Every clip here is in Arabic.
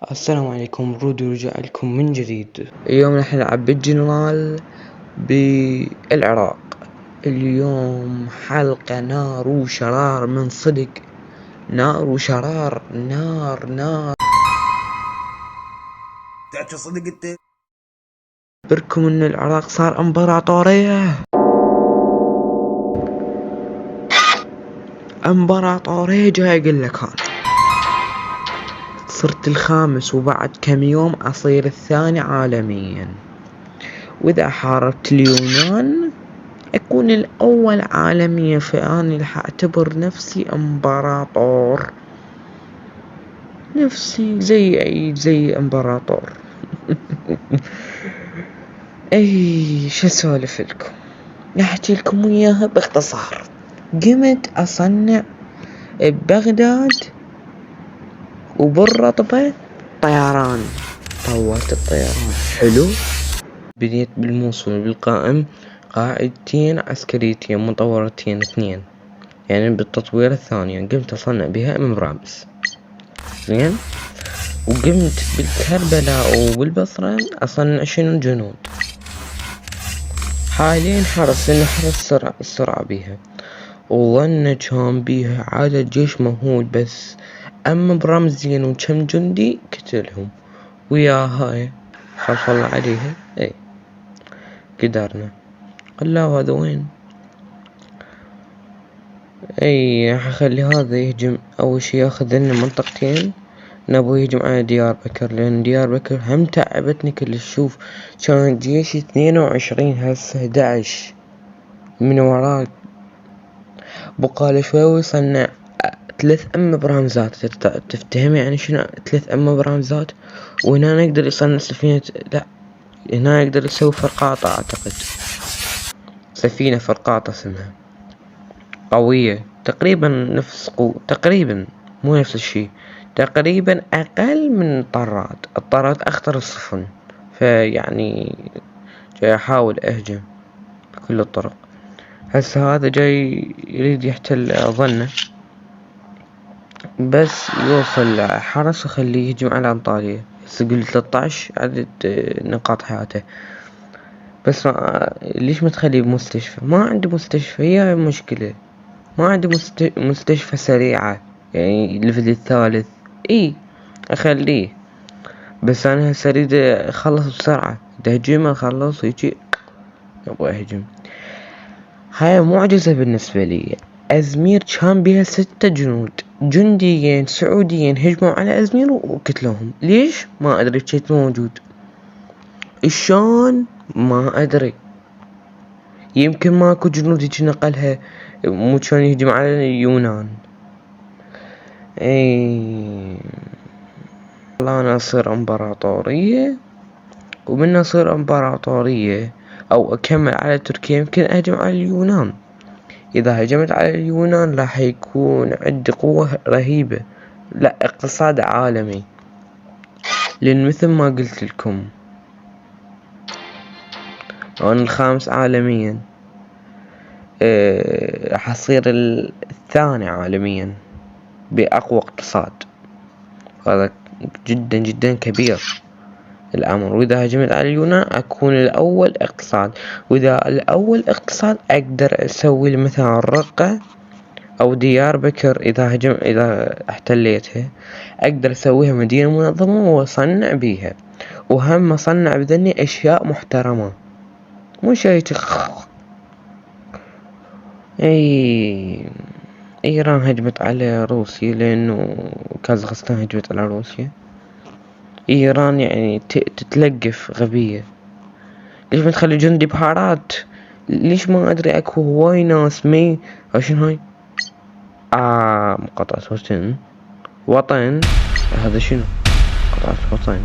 السلام عليكم، رودي رجع لكم من جديد. اليوم راح نلعب بالجنرال بالعراق. اليوم حلقة نار وشرار من صدق، نار وشرار، نار نار. تحكي صدق انت؟ بركم ان العراق صار امبراطورية، امبراطورية. جاي اقول لك انا صرت الخامس، وبعد كم يوم اصير الثاني عالميا. واذا حاربت اليونان أكون الأول عالميا، فأني راح أعتبر نفسي إمبراطور، نفسي زي إمبراطور. أي شو أسولف لكم، أحكي لكم إياها باختصار. قمت أصنع ببغداد وبالرطبة طيران، طورت الطيران حلو. بديت بالموصل بالقائم قاعدتين عسكريتين مطورتين اثنين، يعني بالتطوير الثاني قمت أصنع بها برامس زين. وقمت بالكربلاء وبالبصرة أصنع شنو جنود. حاليا حرس السرعة بيها، وظن كان بيها عدد جيش مهول، بس أما برمزين وكم جندي قتلهم ويا هاي خلف الله عليها. اي قدرنا. الله هذا وين؟ اي حخلي هذا يهجم اول شي، ياخذ لنا منطقتين. نبغى يهجم على ديار بكر، لان ديار بكر هم تعبتني كلش. شوف كان جيش 22 هسه 11 من وراك. بقاله شوي ويصنع 3 برامزات. تفتهم يعني شنو 3 برامزات؟ وهنا يقدر يصنع سفينة، لا هنا يقدر يسوي فرقاطة. اعتقد سفينة فرقاطة اسمها، قوية تقريبا نفس تقريبا مو نفس الشي، تقريبا اقل من الطارات اخطر السفن. فيعني جاي احاول اهجم بكل الطرق. هسه هذا جاي يريد يحتل ظنه، بس يوصل حرس وخليه يهجم على انطاليا. هسه قل 13 عدد نقاط حياته. بس ليش ما تخليه بمستشفى؟ ما عندي مستشفى، هي مشكلة. ما عندي مستشفى سريعة، يعني الليفل الثالث. اي اخليه، بس انا هسه اريد اخلص بسرعة. تهجيم اخلص ويجي ابغى اهجم. هاي معجزة بالنسبة لي. ازمير كان بها 6 جنود، جنديين سعوديين هجموا على ازمير وقتلوهم. ليش؟ ما ادري، كنت موجود. شلون؟ ما ادري. يمكن ماكو جنود يجي نقلها، مو كان يهجم على اليونان. اي والله انا اصير امبراطورية، ومن اصير امبراطورية او اكمل على تركيا يمكن اهجم على اليونان. اذا هجمت على اليونان راح يكون عندي قوة رهيبة، لا اقتصاد عالمي. لان مثل ما قلت لكم انا الخامس عالميا، راح اصير الثاني عالميا باقوى اقتصاد. هذا جدا جدا كبير الامر. واذا هجمت على اليونان اكون الاول اقتصاد، واذا الاول اقتصاد اقدر اسوي مثلا الرقة او ديار بكر. اذا احتليتها اقدر اسويها مدينة منظمة واصنع بيها، وهم اصنع بذني اشياء محترمة، مو شيء ايران هجمت على روسيا لانه كازاخستان هجمت على روسيا. ايران يعني تتلقف غبية. ليش ما تخلي جندي بهارات؟ ليش ما ادري اكو هواي ناس مي شنو هاي مقاطعة وطن. هذا شنو مقاطعة وطن؟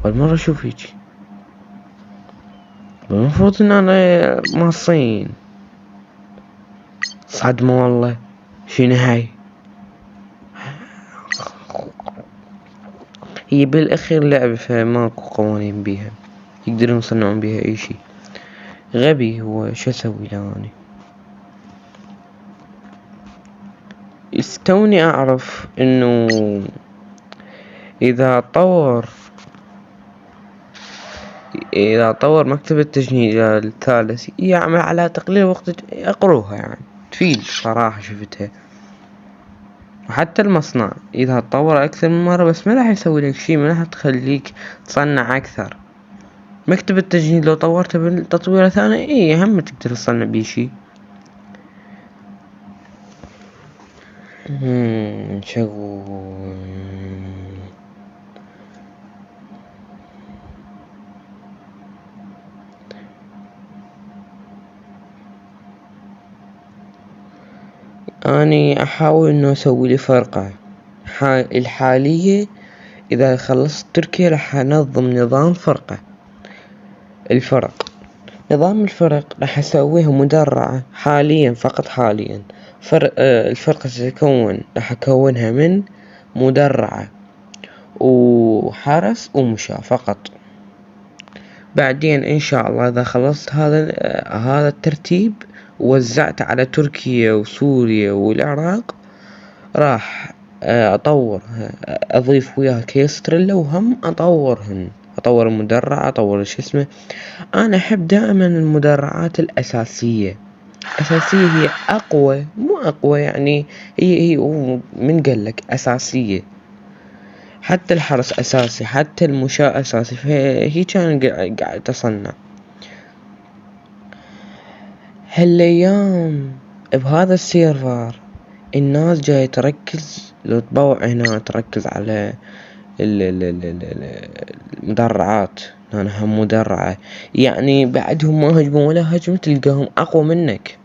اول مرة اشوف هيجي. المفروض ان انا ماصين. صدمة والله. شنو هاي؟ هي بالاخير لعبة، فماكو قوانين بيها يقدرون يصنعون بيها اي شي. غبي هو، شو اسوي له اني؟ استوني اعرف انه إذا طور مكتب التجنيد الثالث يعمل على تقليل وقت اقروها، يعني تفيد صراحة شفتها. وحتى المصنع إذا تطور أكثر من مرة بس ما راح يسوي لك شي، ما راح تخليك تصنع أكثر. مكتب التجنيد لو طورته بالتطوير ثاني هم تقدر تصنع بيه شي. شو اني احاول انه اسوي لي فرقة الحالية. اذا خلصت تركيا راح انظم نظام فرقة الفرق. نظام الفرق راح اسويها مدرعة حاليا، فقط حاليا. الفرقة تتكون، راح اكونها من مدرعة وحرس ومشاة فقط. بعدين ان شاء الله اذا خلصت هذا الترتيب ووزعت على تركيا وسوريا والعراق، راح اطور، اضيف وياها كيستريلا، وهم اطور المدرعة، اطور شو اسمه. انا احب دائما المدرعات الاساسية. هي اقوى، مو اقوى يعني، هي من قالك اساسية. حتى الحرس اساسي، حتى المشاة اساسي، فهي كان قاعد تصنع. هالايام بهذا السيرفر الناس جاي تركز، لو تبوع هنا تركز على المدرعات. انا هم مدرعة يعني بعدهم ما هجموا ولا هجموا تلقاهم اقوى منك.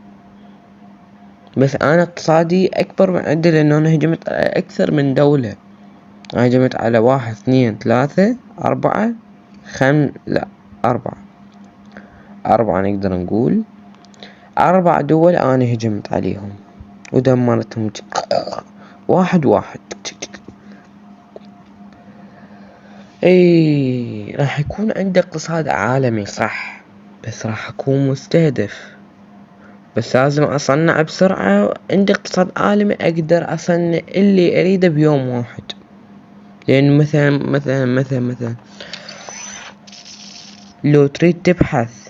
بس انا اقتصادي اكبر من عدل، لانه انا هجمت اكثر من دولة. هجمت على 1 2 3 4 لا 4 نقدر نقول 4 دول انا هجمت عليهم ودمرتهم 1 1. راح يكون عندي اقتصاد عالمي صح، بس راح اكون مستهدف. بس لازم اصنع بسرعة، عندي اقتصاد عالمي اقدر اصنع اللي اريده بيوم واحد. لان مثلا لو تريد تبحث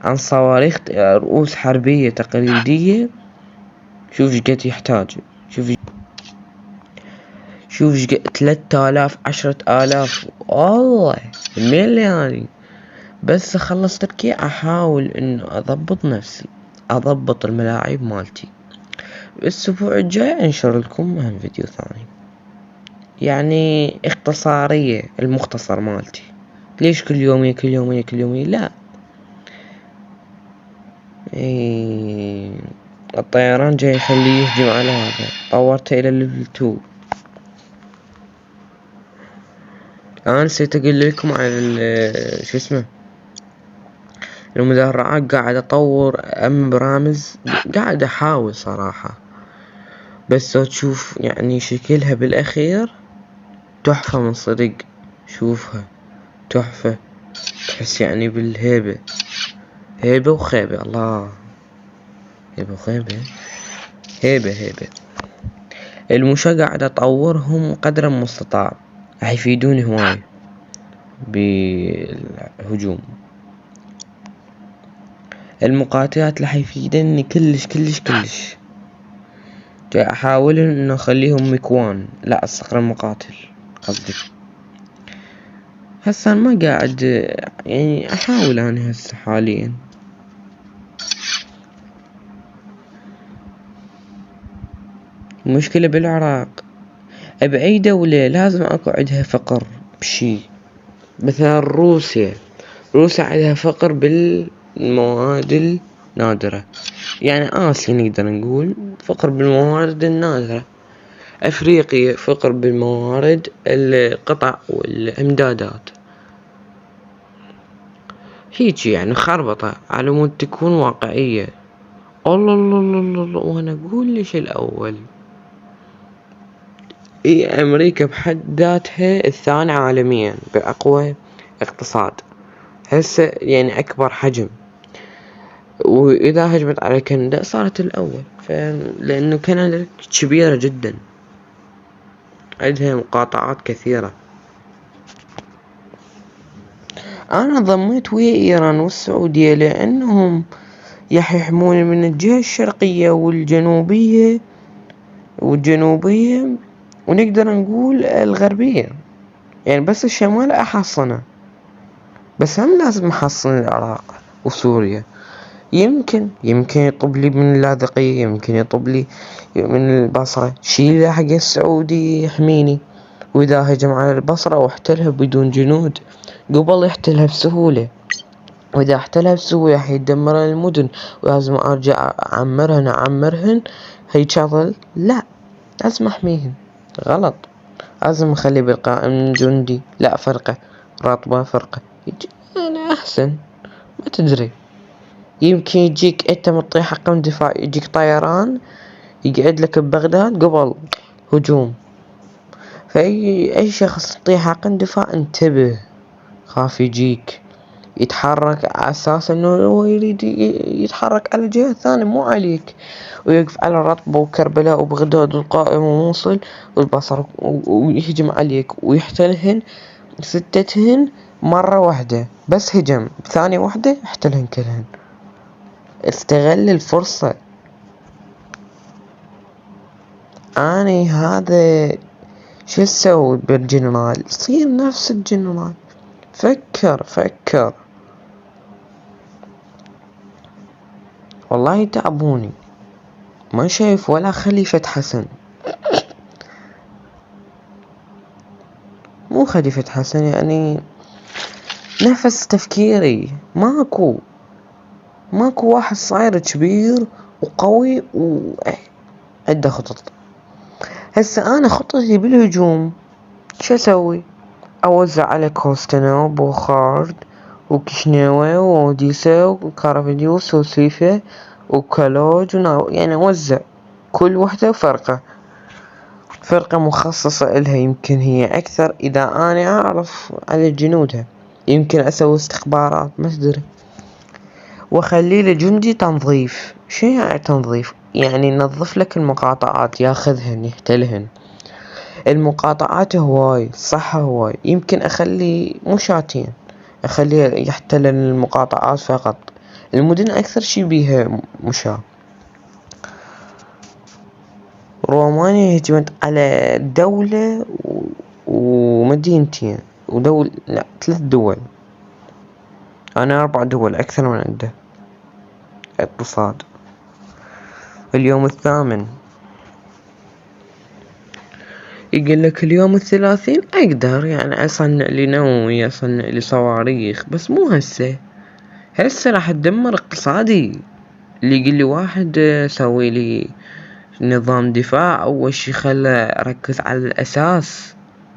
عن صواريخ رؤوس حربية تقليدية، شوف ايش قد يحتاج. شوف ايش قد 3000 10,000 والله مليون. بس اخلص تركيا احاول انه اضبط نفسي، اضبط الملاعب مالتي. الاسبوع الجاي انشر لكم هم فيديو ثاني، يعني اختصارية، المختصر مالتي. ليش كل يومية لا. الطيران جاي يخليه يهجم على هذا، طورته الى ليفل 2. انا نسيت اقول لكم على شو اسمه المدرعات. قاعد اطور برامز، قاعد احاول صراحة. بس لو تشوف يعني شكلها بالاخير تحفة من صدق. شوفها تحفة، تحس يعني بالهيبة، هيبة وخيبة. الله، هيبة وخيبة، هيبة. المشاة قاعد اطورهم قدر المستطاع، راح يفيدوني هواي بالهجوم. المقاتلات راح يفيدني كلش. جاي احاول انه اخليهم مكوان، لا الصقر المقاتل قصدي. هسه ما قاعد يعني احاول انا هسه حاليا. المشكلة بالعراق بأي دولة لازم اكو عندها فقر بشي. مثلا روسيا عندها فقر بالمواد النادرة، يعني آسيا نقدر نقول فقر بالموارد النادرة. افريقيا فقر بالموارد القطع والامدادات. هيجي يعني خربطة على مود تكون واقعية. الله وانا اقول ليش الاول. امريكا بحد ذاتها الثاني عالميا باقوى اقتصاد، هسه يعني اكبر حجم. واذا هجمت على كندا صارت الاول، لانه كندا كبيرة جدا، عندها مقاطعات كثيرة. أنا ضميت ويا إيران والسعودية لأنهم يحمون من الجهة الشرقية والجنوبية ونقدر نقول الغربية، يعني بس الشمال أحصنه، بس هم لازم أحصن العراق وسوريا. يمكن يطب لي من اللاذقية، يمكن يطب لي من البصرة، شيء حق السعودي يحميني. وإذا هجم على البصرة واحتلها بدون جنود قبل يحتلها بسهولة، وإذا احتلها بسهولة حيدمر المدن ولازم أرجع أعمرهن هيشغل. لا، لازم أحميهن. غلط، لازم أخلي بالقائم جندي، لا فرقة راتبة فرقة أنا أحسن. ما تدري، يمكن يجيك أنت مطيح حقم دفاع، يجيك طيران يقعد لك ببغداد قبل هجوم. فأي شخص يطيح حقم دفاع انتبه، خاف يجيك يتحرك على أساس إنه هو يريد يتحرك على الجهة الثانية مو عليك، ويقف على رطبة وكربلاء وبغداد والقائم وموصل والبصر ويهجم عليك ويحتلهن ستتهن مرة واحدة. بس هجم بثانية واحدة احتلهن كلهن. استغل الفرصة. أني هذا شو اسوي بالجنرال؟ صير نفس الجنرال. فكر والله تعبوني. ما شايف ولا خليفة حسن، مو خليفة حسن، يعني نفس تفكيري. ماكو واحد صاير كبير وقوي وعنده خطط. هسه انا خطتي بالهجوم شو اسوي؟ اوزع على كوستنا وبوخارد وكشنيوي وأوديسا وكارافيديوس وسيفة وكالوج يعني اوزع كل وحدة فرقة مخصصة إلها. يمكن هي أكثر إذا أنا أعرف على جنودها، يمكن أسوي استخبارات ما تدري. وخلي له جندي تنظيف. شو يعني تنظيف؟ يعني ينظف لك المقاطعات، ياخذهن يحتلهن. المقاطعات هواي صح هواي، يمكن أخلي مشاتين، أخليه يحتل المقاطعات فقط. المدن أكثر شي بيها مشاة. رومانيا هجمت على دولة ومدينتين لا 3 دول. أنا 4 دول أكثر من عنده اقتصاد. اليوم 8 يقول لك اليوم 30 أقدر يعني أصنع لي نووي، أصنع لي صواريخ، بس مو هسه راح تدمر اقتصادي. اللي يقول لي واحد سوي لي نظام دفاع، أول شي خلى أركز على الأساس،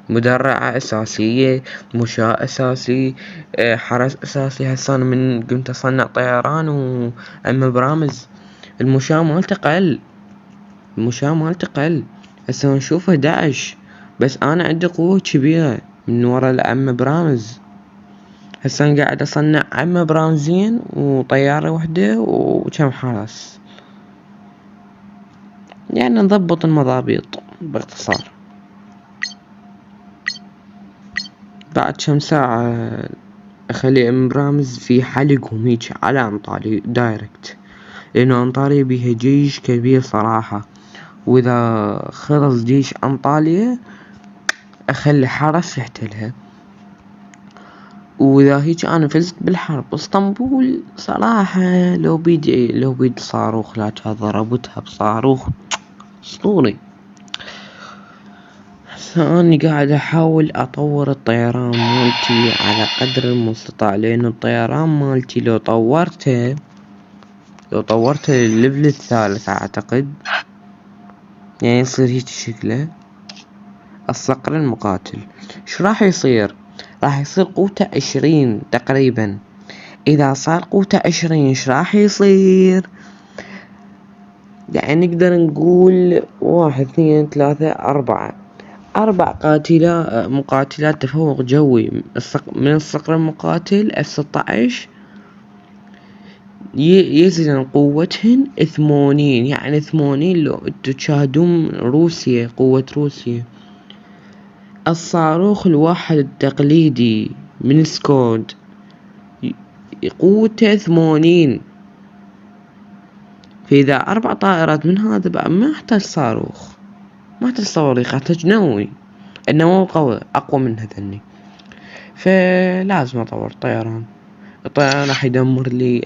مدرعة أساسية، مشاة أساسي، حرس أساسي. هسه أنا من قمت أصنع طيران وأما برامز المشاة مالته قل. هسه نشوفه 11، بس أنا عندي قوة كبيرة من ورا الأم برامز. هسه أنا قاعد أصنع أم برامزين وطيارة وحدة وكم حرس، يعني نضبط المضابيط باختصار. بعد كم ساعة أخلي أم برامز في حلقهم هيك على أنطالي دايركت، لأنه أنطاليا بيها جيش كبير صراحة. وإذا خلص جيش أنطاليا أخلي حرس يحتلها. وإذا هيك أنا فزت بالحرب اسطنبول صراحة لو بيد صاروخ لا ضربتها بصاروخ اسطوري. أنا قاعد أحاول أطور الطيران مالتي على قدر المستطاع، لأن الطيران مالتي لو طورته للليفل 3 أعتقد، يعني يصير هيك شكله الصقر المقاتل. شو راح يصير قوته 20 تقريبا. إذا صار قوته 20 شو راح يصير؟ يعني نقدر نقول 1 2 3 4 مقاتلات تفوق جوي من الصقر المقاتل F-16 يزن قوتهن 80. يعني 80 لو انتو تشاهدون روسيا، قوة روسيا. الصاروخ الواحد التقليدي من سكود قوته 80. فإذا 4 طائرات من هذا بقى ما احتاج صاروخ، ما احتاج صواريخ، احتاج نووي. النووي قوي أقوى من هذني. فلازم أطور طيران. الطيران راح يدمر لي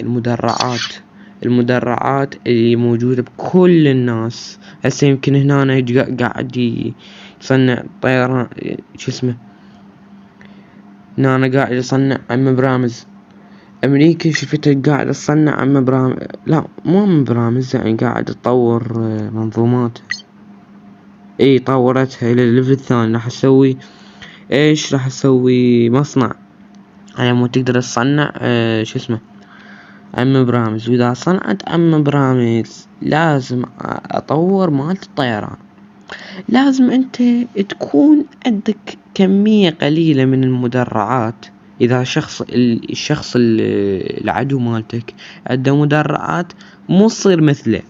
المدرعات اللي موجودة بكل الناس. هسه يمكن هنا قاعد يصنع طيران، شو اسمه، هنا قاعد يصنع عم برامز. أمريكا شفت قاعد تصنع عم برامز، لا مو عم برامز، يعني قاعد تطور منظومات. اي طورتها الى الليفل الثاني. راح اسوي ايش؟ راح اسوي مصنع على مود تقدر تصنع شو اسمه عم برامز. واذا صنعت عم برامز لازم اطور مالت الطيران. لازم انت تكون عندك كمية قليلة من المدرعات. اذا الشخص العدو مالتك عنده مدرعات مو تصير مثله.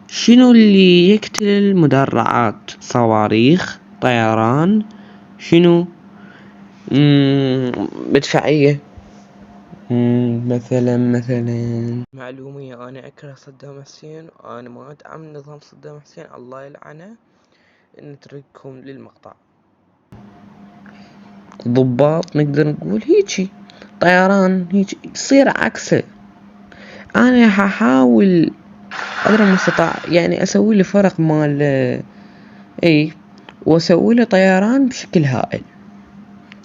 شنو اللي يقتل المدرعات؟ صواريخ، طيران، شنو، مدفعية. مثلا معلومية، انا اكره صدام حسين وانا ما ادعم نظام صدام حسين، الله يلعنه. نترككم للمقطع. ضباط نقدر نقول هيجي، طيران هيجي تصير عكسه. انا هحاول قدر المستطاع يعني اسوي لي فرق مال اي، واسوي له طيران بشكل هائل.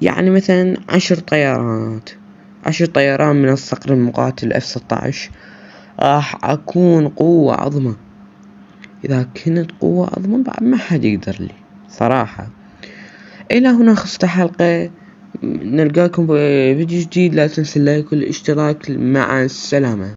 يعني مثلا 10 طيران من الصقر المقاتل F-16 راح اكون قوة عظمى. اذا كنت قوة عظمى بعد ما حد يقدر لي صراحة. الى هنا خلصت الحلقة، نلقاكم بفيديو جديد. لا تنسوا اللايك والاشتراك. مع السلامة.